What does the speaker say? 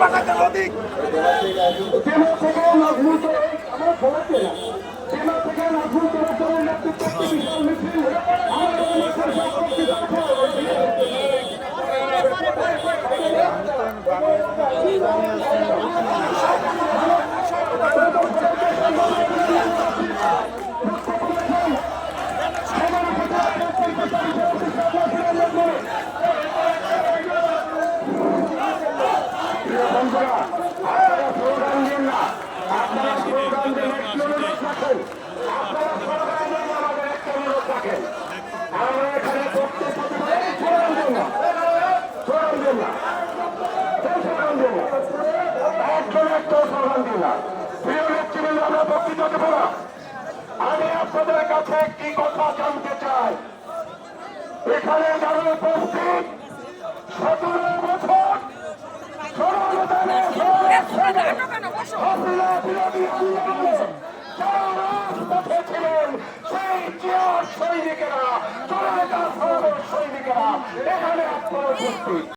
বাংলাদেশের অধিক আমি আপনাদের কাছে একটি কথা জানতে চাই। এখানে যারা উপস্থিত 17 বছর ছিলেন সেই চেয়ার সৈনিকেরা, সৈনিকেরা এখানে আপনারা উপস্থিত।